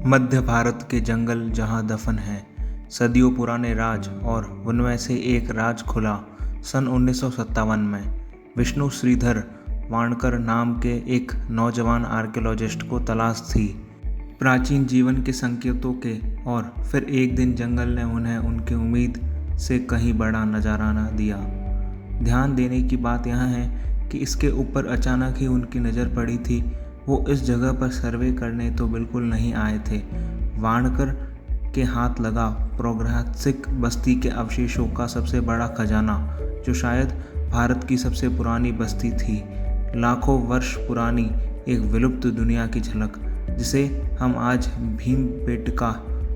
मध्य भारत के जंगल जहाँ दफन हैं सदियों पुराने राज और उनमें से एक राज खुला सन 1957 में। विष्णु श्रीधर वाणकर नाम के एक नौजवान आर्कियोलॉजिस्ट को तलाश थी प्राचीन जीवन के संकेतों के, और फिर एक दिन जंगल ने उन्हें उनकी उम्मीद से कहीं बड़ा नजराना दिया। ध्यान देने की बात यह है कि इसके ऊपर अचानक ही उनकी नज़र पड़ी थी। वो इस जगह पर सर्वे करने तो बिल्कुल नहीं आए थे। वाणकर के हाथ लगा प्रोग्रासिक बस्ती के अवशेषों का सबसे बड़ा खजाना, जो शायद भारत की सबसे पुरानी बस्ती थी। लाखों वर्ष पुरानी एक विलुप्त दुनिया की झलक, जिसे हम आज भीमबेटका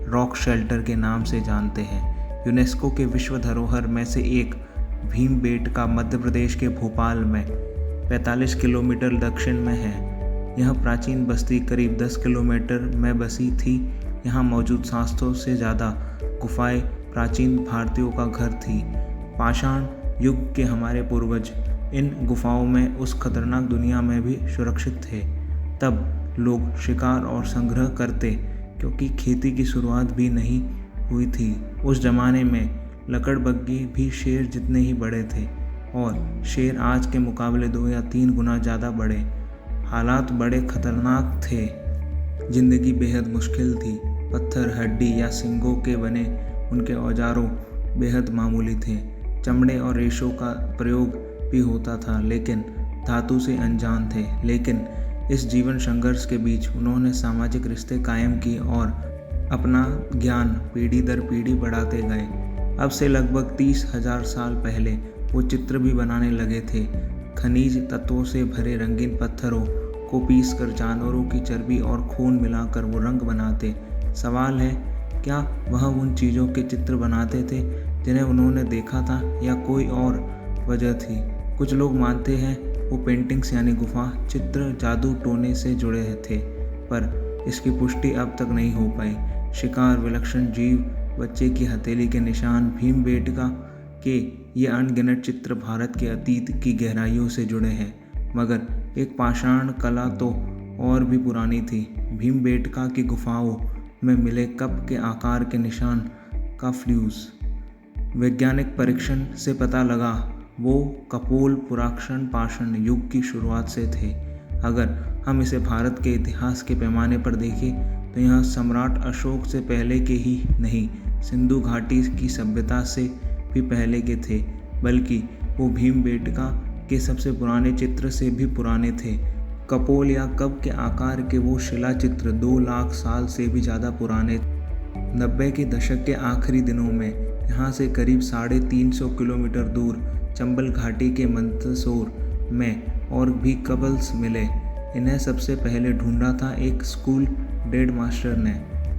रॉक शेल्टर के नाम से जानते हैं। यूनेस्को के विश्व धरोहर में से एक भीमबेटका मध्य प्रदेश के भोपाल में 45 किलोमीटर दक्षिण में है। यह प्राचीन बस्ती करीब 10 किलोमीटर में बसी थी। यहाँ मौजूद 700 से ज़्यादा गुफाएं प्राचीन भारतीयों का घर थी। पाषाण युग के हमारे पूर्वज इन गुफाओं में उस खतरनाक दुनिया में भी सुरक्षित थे। तब लोग शिकार और संग्रह करते, क्योंकि खेती की शुरुआत भी नहीं हुई थी। उस जमाने में लकड़बग्घी भी शेर जितने ही बड़े थे, और शेर आज के मुकाबले 2 या 3 गुना ज़्यादा बड़े। हालात बड़े खतरनाक थे। जिंदगी बेहद मुश्किल थी। पत्थर, हड्डी या सींगों के बने उनके औजारों बेहद मामूली थे। चमड़े और रेशों का प्रयोग भी होता था, लेकिन धातु से अनजान थे। लेकिन इस जीवन संघर्ष के बीच उन्होंने सामाजिक रिश्ते कायम किए और अपना ज्ञान पीढ़ी दर पीढ़ी बढ़ाते गए। अब से लगभग 30,000 साल पहले वो चित्र भी बनाने लगे थे। खनिज तत्वों से भरे रंगीन पत्थरों को पीसकर जानवरों की चर्बी और खून मिलाकर वो रंग बनाते। सवाल है, क्या वह उन चीज़ों के चित्र बनाते थे जिन्हें उन्होंने देखा था, या कोई और वजह थी? कुछ लोग मानते हैं वो पेंटिंग्स यानी गुफा चित्र जादू टोने से जुड़े थे, पर इसकी पुष्टि अब तक नहीं हो पाई। शिकार, विलक्षण जीव, बच्चे की हथेली के निशान, भीमबेटका के ये अनगिनत चित्र भारत के अतीत की गहराइयों से जुड़े हैं। मगर एक पाषाण कला तो और भी पुरानी थी। भीमबेटका की गुफाओं में मिले कप के आकार के निशान का फ्लूस वैज्ञानिक परीक्षण से पता लगा वो कपोल पुराक्षण पाषाण युग की शुरुआत से थे। अगर हम इसे भारत के इतिहास के पैमाने पर देखें तो यह सम्राट अशोक से पहले के ही नहीं, सिंधु घाटी की सभ्यता से भी पहले के थे, बल्कि वो भीमबेटका के सबसे पुराने चित्र से भी पुराने थे। कपोल या कप के आकार के वो शिला चित्र 2 लाख साल से भी ज़्यादा पुराने। 90 के दशक के आखिरी दिनों में यहाँ से करीब 350 किलोमीटर दूर चंबल घाटी के मंदसौर में और भी कपल्स मिले। इन्हें सबसे पहले ढूंढा था एक स्कूल डेड मास्टर ने।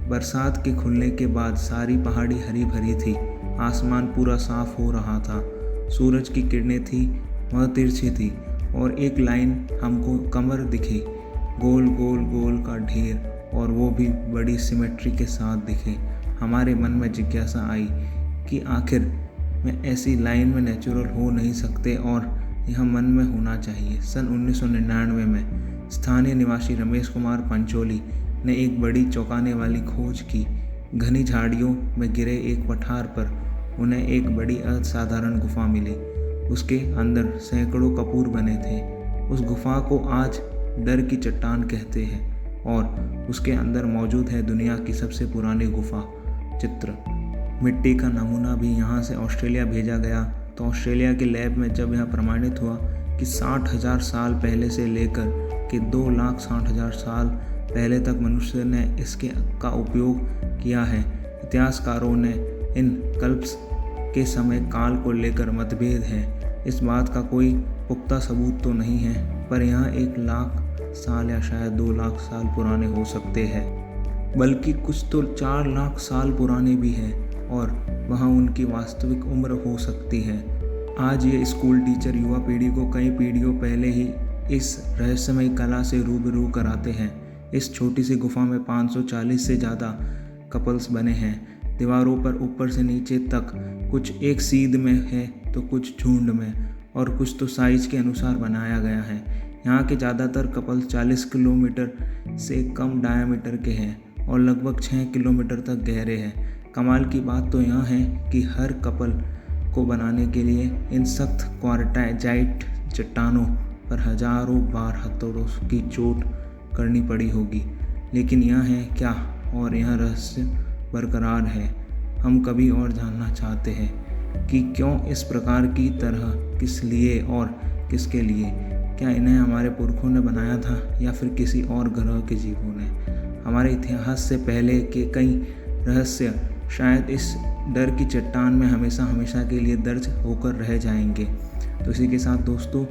बरसात के खुलने के बाद सारी पहाड़ी हरी भरी थी। आसमान पूरा साफ हो रहा था। सूरज की किरणें थी, वह तिरछी थी, और एक लाइन हमको कमर दिखी, गोल गोल गोल का ढेर, और वो भी बड़ी सिमेट्री के साथ दिखे। हमारे मन में जिज्ञासा आई कि आखिर में ऐसी लाइन में नेचुरल हो नहीं सकते, और यह मन में होना चाहिए। सन 1999 में स्थानीय निवासी रमेश कुमार पंचोली ने एक बड़ी चौंकाने वाली खोज की। घनी झाड़ियों में गिरे एक पठार पर उन्हें एक बड़ी असाधारण गुफा मिली। उसके अंदर सैकड़ों कपूर बने थे। उस गुफा को आज डर की चट्टान कहते हैं, और उसके अंदर मौजूद है दुनिया की सबसे पुरानी गुफा चित्र। मिट्टी का नमूना भी यहाँ से ऑस्ट्रेलिया भेजा गया, तो ऑस्ट्रेलिया के लैब में जब यह प्रमाणित हुआ कि 60,000 साल पहले से लेकर के 2,60,000 साल पहले तक मनुष्य ने इसके का उपयोग किया है। इतिहासकारों ने इन कल्प्स के समय काल को लेकर मतभेद है। इस बात का कोई पुख्ता सबूत तो नहीं है, पर यह 1 लाख साल या शायद 2 लाख साल पुराने हो सकते हैं, बल्कि कुछ तो 4 लाख साल पुराने भी हैं, और वहाँ उनकी वास्तविक उम्र हो सकती है। आज ये स्कूल टीचर युवा पीढ़ी को कई पीढ़ियों पहले ही इस रहस्यमय कला से रूबरू कराते हैं। इस छोटी सी गुफा में 540 से ज़्यादा कपल्स बने हैं। दीवारों पर ऊपर से नीचे तक कुछ एक सीध में है तो कुछ झुंड में, और कुछ तो साइज के अनुसार बनाया गया है। यहाँ के ज़्यादातर कपल्स 40 किलोमीटर से कम डायमीटर के हैं, और लगभग 6 किलोमीटर तक गहरे हैं। कमाल की बात तो यह है कि हर कपल को बनाने के लिए इन सख्त क्वार्टजाइट चट्टानों पर हजारों बार हथौड़ों की चोट करनी पड़ी होगी। लेकिन यह है क्या, और यह रहस्य बरकरार है। हम कभी और जानना चाहते हैं कि क्यों इस प्रकार की तरह, किस लिए और किसके लिए। क्या इन्हें हमारे पुरखों ने बनाया था या फिर किसी और ग्रह के जीवों ने। हमारे इतिहास से पहले के कई रहस्य शायद इस डर की चट्टान में हमेशा हमेशा के लिए दर्ज होकर रह जाएंगे। तो इसी के साथ दोस्तों